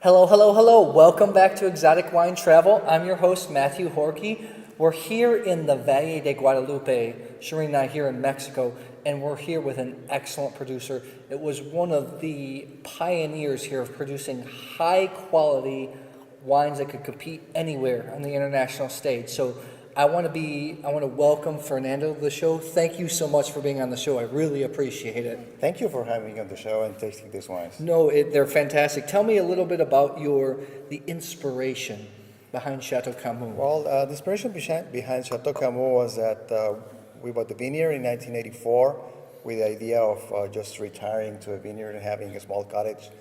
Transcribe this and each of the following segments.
Hello, hello, hello. Welcome back to Exotic Wine Travel. I'm your host, Matthew Horkey. We're here in the Valle de Guadalupe, Shireen and I here in Mexico, and we're here with an excellent producer. It was one of the pioneers here of producing high-quality wines that could compete anywhere on the international stage. So I want to welcome Fernando to the show. Thank you so much for being on the show. I really appreciate it. Thank you for having me on the show and tasting these wines. No, they're fantastic. Tell me a little bit about the inspiration behind Chateau Camou. Well, the inspiration behind Chateau Camou was that we bought the vineyard in 1984 with the idea of just retiring to a vineyard and having a small cottage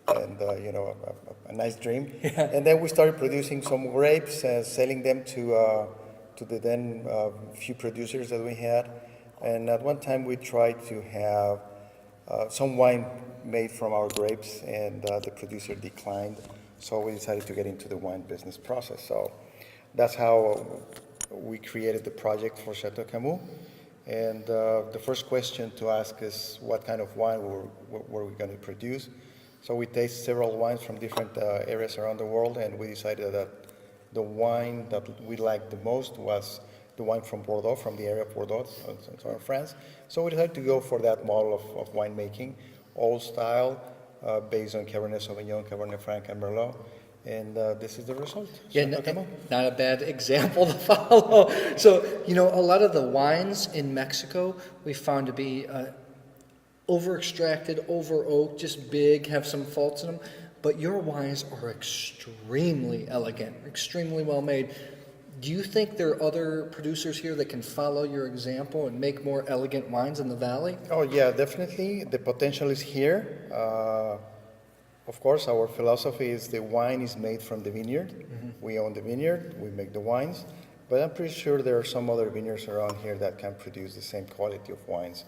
and, a nice dream. Yeah. And then we started producing some grapes and selling them to the then few producers that we had. And at one time we tried to have some wine made from our grapes, and the producer declined. So we decided to get into the wine business process. So that's how we created the project for Chateau Camou. And the first question to ask is what kind of wine were we going to produce. So we tasted several wines from different areas around the world, and we decided that the wine that we liked the most was the wine from Bordeaux, from the area of Bordeaux, in France. So we decided to go for that model of winemaking, old style, based on Cabernet Sauvignon, Cabernet Franc, and Merlot. And this is the result. Yeah, not a bad example to follow. So, a lot of the wines in Mexico we found to be over-extracted, over-oaked, just big, have some faults in them. But your wines are extremely elegant, extremely well-made. Do you think there are other producers here that can follow your example and make more elegant wines in the valley? Oh, yeah, definitely. The potential is here. Of course, our philosophy is the wine is made from the vineyard. Mm-hmm. We own the vineyard, we make the wines. But I'm pretty sure there are some other vineyards around here that can produce the same quality of wines.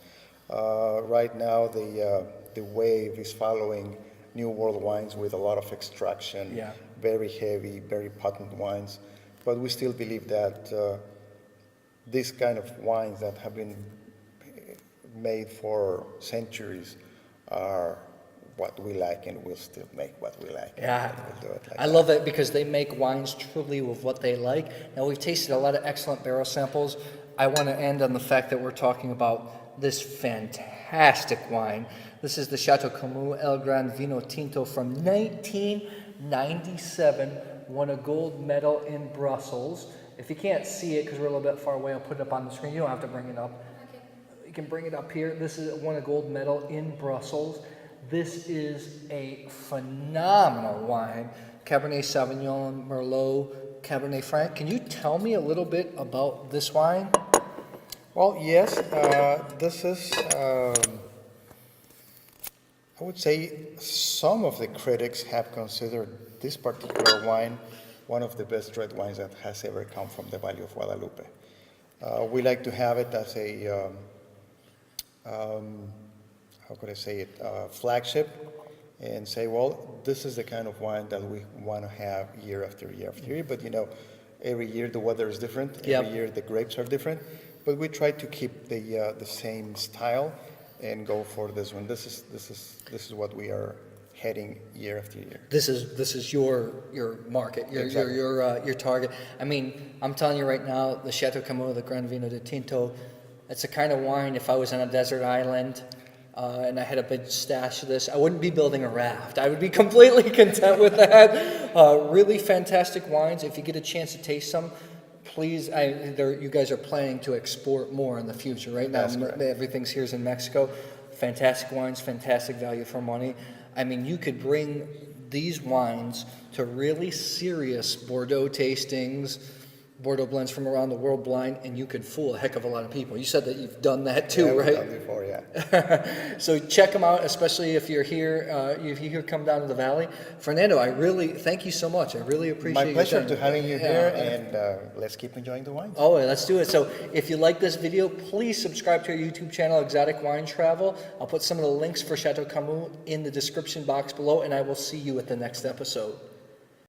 Right now, the wave is following New World wines with a lot of extraction, yeah. Very heavy, very potent wines. But we still believe that these kind of wines that have been made for centuries are what we like, and we'll still make what we like. Yeah, We'll do it like I love it because they make wines truly with what they like. Now, we've tasted a lot of excellent barrel samples. I want to end on the fact that we're talking about this fantastic wine. This is the Chateau Camou El Gran Vino Tinto from 1997, won a gold medal in Brussels. If you can't see it because we're a little bit far away, I'll put it up on the screen. You don't have to bring it up. Okay. You can bring it up here. This is won a gold medal in Brussels. This is a phenomenal wine. Cabernet Sauvignon, Merlot, Cabernet Franc. Can you tell me a little bit about this wine? Well, yes, this is, I would say some of the critics have considered this particular wine one of the best red wines that has ever come from the Valle of Guadalupe. We like to have it as a, how could I say it, flagship, and say, well, this is the kind of wine that we want to have year after year after year. But every year the weather is different. Yep. Every year the grapes are different. But we try to keep the same style and go for this one. This is what we are heading year after year. This is your market, Exactly. your target. I mean, I'm telling you right now, the Chateau Camou, the Gran Vino de Tinto, it's the kind of wine. If I was on a desert island and I had a big stash of this, I wouldn't be building a raft. I would be completely content with that. Really fantastic wines. If you get a chance to taste some, please, you guys are planning to export more in the future, right? Now, everything's here in Mexico. Fantastic wines, fantastic value for money. I mean, you could bring these wines to really serious Bordeaux tastings, Bordeaux blends from around the world blind, and you could fool a heck of a lot of people. You said that you've done that too, right? I've done before, yeah. So check them out, especially if you're here, if you come down to the valley. Fernando, thank you so much. I really appreciate My pleasure your time. to having you here, and let's keep enjoying the wines. Oh, let's do it. So if you like this video, please subscribe to our YouTube channel, Exotic Wine Travel. I'll put some of the links for Chateau Camou in the description box below, and I will see you at the next episode.